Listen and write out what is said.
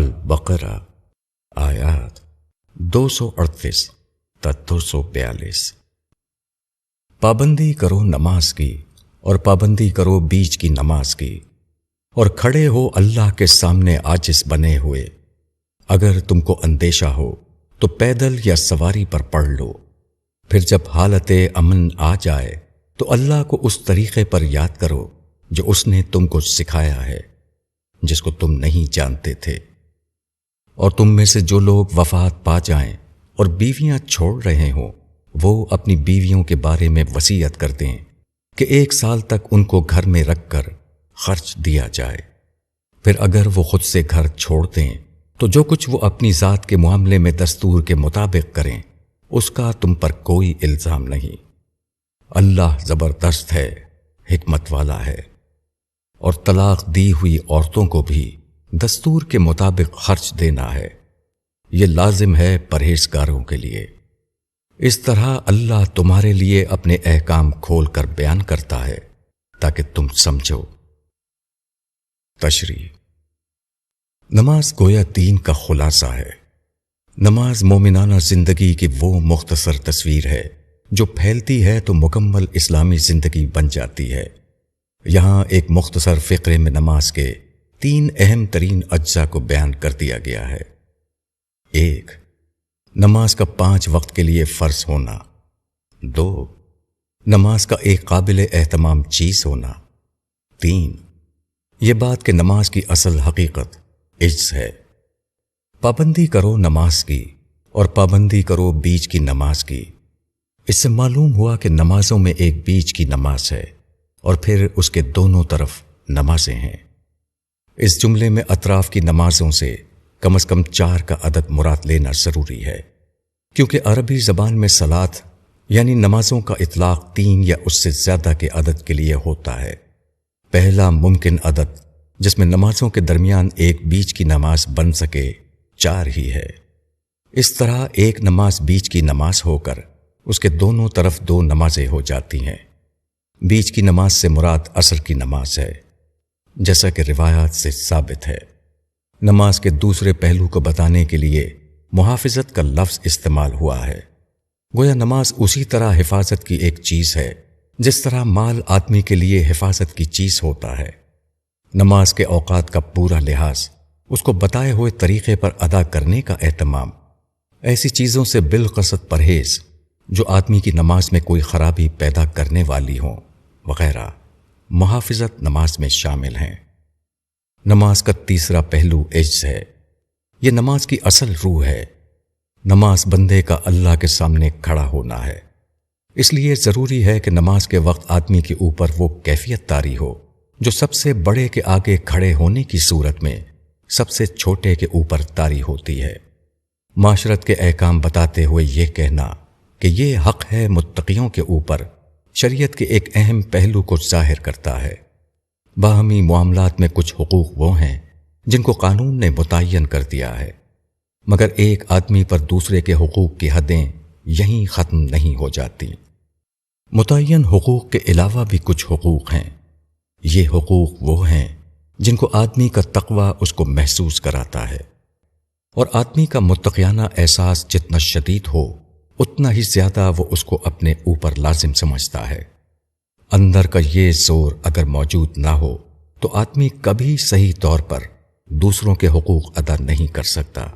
البقرہ آیات 238 تا 242۔ پابندی کرو نماز کی اور پابندی کرو بیچ کی نماز کی، اور کھڑے ہو اللہ کے سامنے عاجز بنے ہوئے۔ اگر تم کو اندیشہ ہو تو پیدل یا سواری پر پڑھ لو، پھر جب حالت امن آ جائے تو اللہ کو اس طریقے پر یاد کرو جو اس نے تم کو سکھایا ہے، جس کو تم نہیں جانتے تھے۔ اور تم میں سے جو لوگ وفات پا جائیں اور بیویاں چھوڑ رہے ہوں، وہ اپنی بیویوں کے بارے میں وصیت کر دیں کہ 1 سال تک ان کو گھر میں رکھ کر خرچ دیا جائے۔ پھر اگر وہ خود سے گھر چھوڑ دیں تو جو کچھ وہ اپنی ذات کے معاملے میں دستور کے مطابق کریں، اس کا تم پر کوئی الزام نہیں۔ اللہ زبردست ہے، حکمت والا ہے۔ اور طلاق دی ہوئی عورتوں کو بھی دستور کے مطابق خرچ دینا ہے، یہ لازم ہے پرہیزگاروں کے لیے۔ اس طرح اللہ تمہارے لیے اپنے احکام کھول کر بیان کرتا ہے تاکہ تم سمجھو۔ تشریح: نماز گویا دین کا خلاصہ ہے۔ نماز مومنانہ زندگی کی وہ مختصر تصویر ہے جو پھیلتی ہے تو مکمل اسلامی زندگی بن جاتی ہے۔ یہاں ایک مختصر فقرے میں نماز کے 3 اہم ترین اجزاء کو بیان کر دیا گیا ہے۔ 1. نماز کا 5 وقت کے لیے فرض ہونا۔ 2. نماز کا ایک قابل اہتمام چیز ہونا۔ 3. یہ بات کہ نماز کی اصل حقیقت عجز ہے۔ پابندی کرو نماز کی اور پابندی کرو بیچ کی نماز کی۔ اس سے معلوم ہوا کہ نمازوں میں ایک بیچ کی نماز ہے اور پھر اس کے دونوں طرف نمازیں ہیں۔ اس جملے میں اطراف کی نمازوں سے کم از کم 4 کا عدد مراد لینا ضروری ہے، کیونکہ عربی زبان میں صلاۃ یعنی نمازوں کا اطلاق 3 یا اس سے زیادہ کے عدد کے لیے ہوتا ہے۔ پہلا ممکن عدد جس میں نمازوں کے درمیان ایک بیچ کی نماز بن سکے 4 ہی ہے۔ اس طرح ایک نماز بیچ کی نماز ہو کر اس کے دونوں طرف 2 نمازیں ہو جاتی ہیں۔ بیچ کی نماز سے مراد عصر کی نماز ہے، جیسا کہ روایات سے ثابت ہے۔ نماز کے دوسرے پہلو کو بتانے کے لیے محافظت کا لفظ استعمال ہوا ہے۔ گویا نماز اسی طرح حفاظت کی ایک چیز ہے جس طرح مال آدمی کے لیے حفاظت کی چیز ہوتا ہے۔ نماز کے اوقات کا پورا لحاظ، اس کو بتائے ہوئے طریقے پر ادا کرنے کا اہتمام، ایسی چیزوں سے بالقصد پرہیز جو آدمی کی نماز میں کوئی خرابی پیدا کرنے والی ہوں وغیرہ، محافظت نماز میں شامل ہیں۔ نماز کا تیسرا پہلو عجز ہے۔ یہ نماز کی اصل روح ہے۔ نماز بندے کا اللہ کے سامنے کھڑا ہونا ہے، اس لیے ضروری ہے کہ نماز کے وقت آدمی کے اوپر وہ کیفیت طاری ہو جو سب سے بڑے کے آگے کھڑے ہونے کی صورت میں سب سے چھوٹے کے اوپر طاری ہوتی ہے۔ معاشرت کے احکام بتاتے ہوئے یہ کہنا کہ یہ حق ہے متقیوں کے اوپر، شریعت کے ایک اہم پہلو کو ظاہر کرتا ہے۔ باہمی معاملات میں کچھ حقوق وہ ہیں جن کو قانون نے متعین کر دیا ہے، مگر ایک آدمی پر دوسرے کے حقوق کی حدیں یہیں ختم نہیں ہو جاتی۔ متعین حقوق کے علاوہ بھی کچھ حقوق ہیں۔ یہ حقوق وہ ہیں جن کو آدمی کا تقوی اس کو محسوس کراتا ہے، اور آدمی کا متقیانہ احساس جتنا شدید ہو اتنا ہی زیادہ وہ اس کو اپنے اوپر لازم سمجھتا ہے۔ اندر کا یہ زور اگر موجود نہ ہو تو آدمی کبھی صحیح طور پر دوسروں کے حقوق ادا نہیں کر سکتا۔